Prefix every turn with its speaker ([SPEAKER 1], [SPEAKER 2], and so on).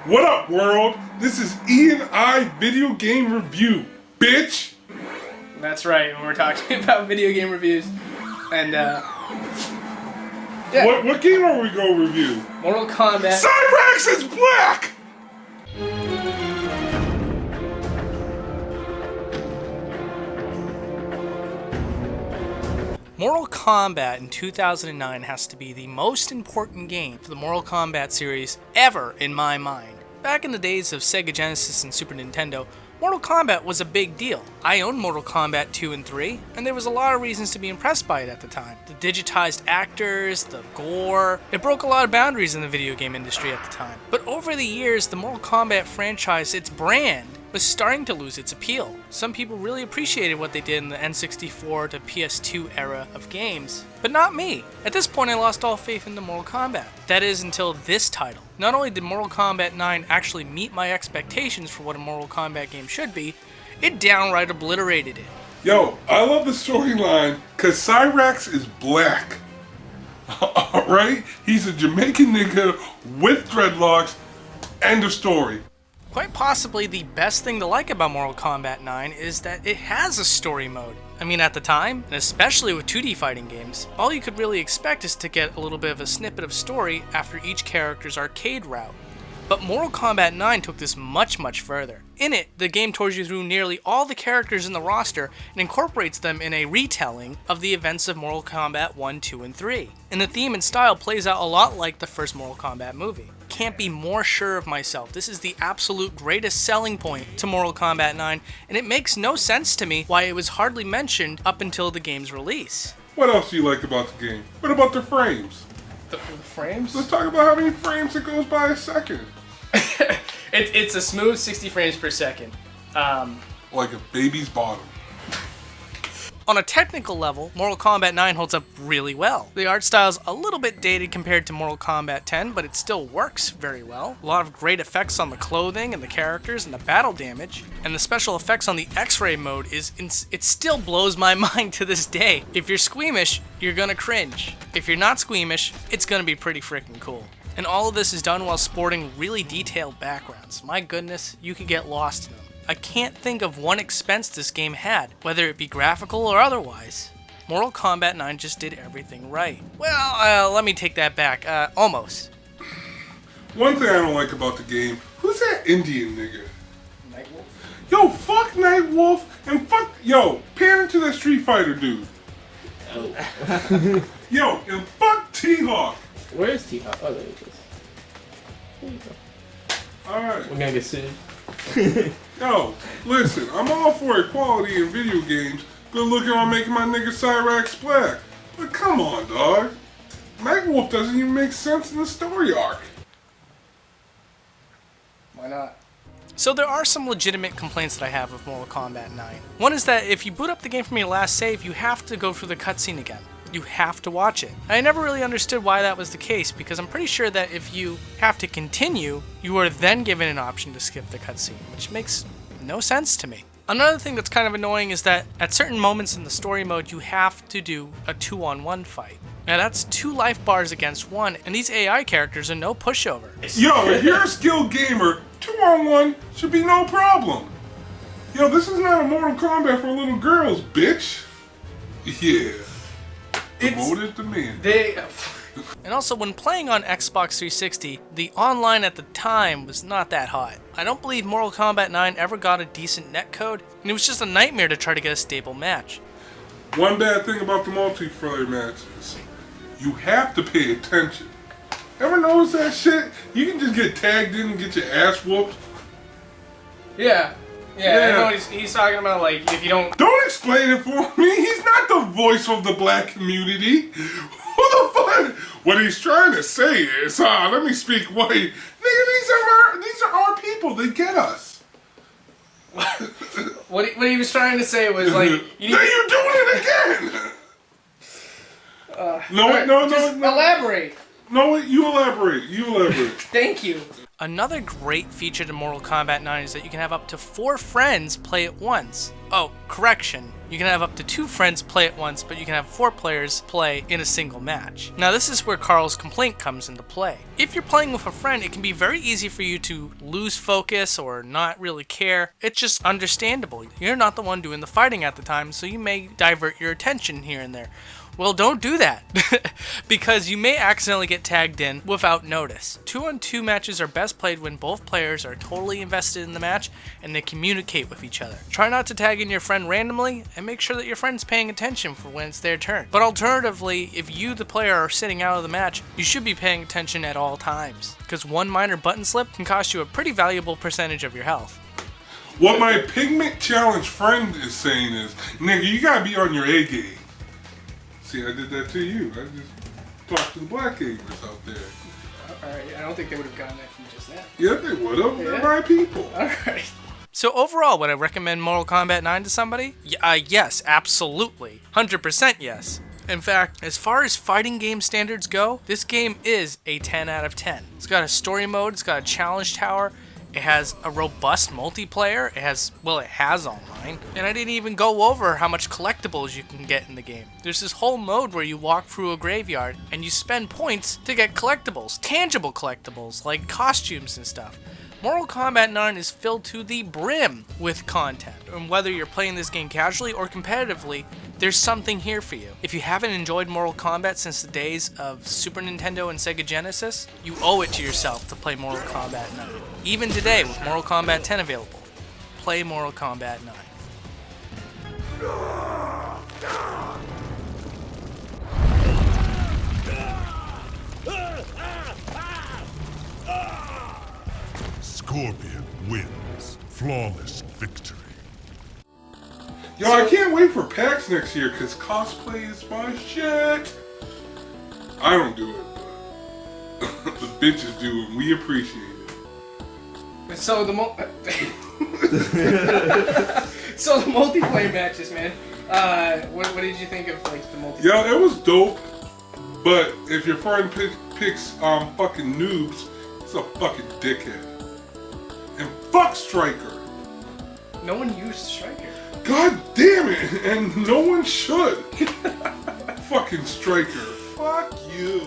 [SPEAKER 1] What up, world? This is E&I Video Game Review, bitch!
[SPEAKER 2] That's right, and we're talking about video game reviews. And, yeah.
[SPEAKER 1] What game are we going to review?
[SPEAKER 2] Mortal Kombat.
[SPEAKER 1] Cyrax is black!
[SPEAKER 3] Mortal Kombat in 2009 has to be the most important game for the Mortal Kombat series ever in my mind. Back in the days of Sega Genesis and Super Nintendo, Mortal Kombat was a big deal. I owned Mortal Kombat 2 and 3, and there was a lot of reasons to be impressed by it at the time. The digitized actors, the gore, it broke a lot of boundaries in the video game industry at the time. But over the years, the Mortal Kombat franchise, its brand, was starting to lose its appeal. Some people really appreciated what they did in the N64 to PS2 era of games, but not me. At this point, I lost all faith in the Mortal Kombat. That is, until this title. Not only did Mortal Kombat 9 actually meet my expectations for what a Mortal Kombat game should be, it downright obliterated it.
[SPEAKER 1] Yo, I love the storyline because Cyrax is black. Alright? He's a Jamaican nigga with dreadlocks. End of story.
[SPEAKER 3] Quite possibly the best thing to like about Mortal Kombat 9 is that it has a story mode. I mean, at the time, and especially with 2D fighting games, all you could really expect is to get a little bit of a snippet of story after each character's arcade route. But Mortal Kombat 9 took this much further. In it, the game tours you through nearly all the characters in the roster and incorporates them in a retelling of the events of Mortal Kombat 1, 2, and 3. And the theme and style plays out a lot like the first Mortal Kombat movie. Can't be more sure of myself. This is the absolute greatest selling point to Mortal Kombat 9, and it makes no sense to me why it was hardly mentioned up until the game's release.
[SPEAKER 1] What else do you like about the game? What about the frames?
[SPEAKER 2] The frames?
[SPEAKER 1] Let's talk about how many frames it goes by a second.
[SPEAKER 2] It's a smooth 60 frames per second.
[SPEAKER 1] Like a baby's bottom.
[SPEAKER 3] On a technical level, Mortal Kombat 9 holds up really well. The art style's a little bit dated compared to Mortal Kombat 10, but it still works very well. A lot of great effects on the clothing and the characters and the battle damage. And the special effects on the X-ray mode it still blows my mind to this day. If you're squeamish, you're gonna cringe. If you're not squeamish, it's gonna be pretty freaking cool. And all of this is done while sporting really detailed backgrounds. My goodness, you could get lost in them. I can't think of one expense this game had, whether it be graphical or otherwise. Mortal Kombat 9 just did everything right. Well, let me take that back. Almost.
[SPEAKER 1] One thing I don't like about the game, who's that Indian nigga?
[SPEAKER 2] Nightwolf?
[SPEAKER 1] Yo, fuck Nightwolf and fuck, yo, pan into that Street Fighter dude. Yo, and fuck T-Hawk.
[SPEAKER 4] Where's T-Hawk? Oh, there it is. There you go.
[SPEAKER 1] Alright.
[SPEAKER 4] We're gonna get sued.
[SPEAKER 1] Yo, listen, I'm all for equality in video games. Good looking on making my nigga Cyrax black. But come on, dog. Nightwolf doesn't even make sense in the story arc.
[SPEAKER 2] Why not?
[SPEAKER 3] So there are some legitimate complaints that I have with Mortal Kombat 9. One is that if you boot up the game from your last save, you have to go through the cutscene again. You have to watch it. I never really understood why that was the case, because I'm pretty sure that if you have to continue, you are then given an option to skip the cutscene, which makes no sense to me. Another thing that's kind of annoying is that at certain moments in the story mode, you have to do a 2-on-1 fight. Now that's 2 life bars against 1, and these AI characters are no pushover.
[SPEAKER 1] Yo, if you're a skilled gamer, 2-on-1 should be no problem. Yo, this is not a Mortal Kombat for little girls, bitch. Yeah. Promoted to men.
[SPEAKER 3] And also, when playing on Xbox 360, the online at the time was not that hot. I don't believe Mortal Kombat 9 ever got a decent netcode, and it was just a nightmare to try to get a stable match.
[SPEAKER 1] One bad thing about the multiplayer matches, you have to pay attention. Ever notice that shit? You can just get tagged in and get your ass whooped.
[SPEAKER 2] Yeah, I know what he's talking about, like, if you don't...
[SPEAKER 1] Don't explain it for me. He's not the voice of the black community. Who the fuck? What he's trying to say is, let me speak white. Nigga, these are our people. They get us.
[SPEAKER 2] What he was trying to say was, like...
[SPEAKER 1] Now you're doing it again. No.
[SPEAKER 2] Elaborate.
[SPEAKER 1] No, you elaborate.
[SPEAKER 2] Thank you.
[SPEAKER 3] Another great feature to Mortal Kombat 9 is that you can have up to 4 friends play at once. Oh, correction. You can have up to 2 friends play at once, but you can have 4 players play in a single match. Now this is where Carl's complaint comes into play. If you're playing with a friend, it can be very easy for you to lose focus or not really care. It's just understandable. You're not the one doing the fighting at the time, so you may divert your attention here and there. Well, don't do that, because you may accidentally get tagged in without notice. 2-on-2 matches are best played when both players are totally invested in the match and they communicate with each other. Try not to tag in your friend randomly and make sure that your friend's paying attention for when it's their turn. But alternatively, if you, the player, are sitting out of the match, you should be paying attention at all times, because one minor button slip can cost you a pretty valuable percentage of your health.
[SPEAKER 1] What my Pigment Challenge friend is saying is, nigga, you gotta be on your A game. See, I did that to you. I just talked to the black gamers out there.
[SPEAKER 2] Alright, I don't think they would have gotten that from just that.
[SPEAKER 1] Yeah, they would have. They're my people.
[SPEAKER 2] Alright.
[SPEAKER 3] So overall, would I recommend Mortal Kombat 9 to somebody? Yes, absolutely. 100% yes. In fact, as far as fighting game standards go, this game is a 10 out of 10. It's got a story mode, it's got a challenge tower, it has a robust multiplayer, it has online, and I didn't even go over how much collectibles you can get in the game. There's this whole mode where you walk through a graveyard and you spend points to get collectibles, tangible collectibles, like costumes and stuff. Mortal Kombat 9 is filled to the brim with content, and whether you're playing this game casually or competitively, there's something here for you. If you haven't enjoyed Mortal Kombat since the days of Super Nintendo and Sega Genesis, you owe it to yourself to play Mortal Kombat 9. Even today, with Mortal Kombat 10 available, play Mortal Kombat 9.
[SPEAKER 5] Scorpion wins. Flawless victory.
[SPEAKER 1] Yo, I can't wait for PAX next year because cosplay is my shit. I don't do it, but the bitches do, and we appreciate it.
[SPEAKER 2] So the so the multiplayer matches, man. What did you think of like the multiplayer?
[SPEAKER 1] Yo, it was dope, but if your friend picks fucking noobs, it's a fucking dickhead. And fuck Striker.
[SPEAKER 2] No one used Striker.
[SPEAKER 1] God damn it, and no one should. Fucking Striker. Fuck you.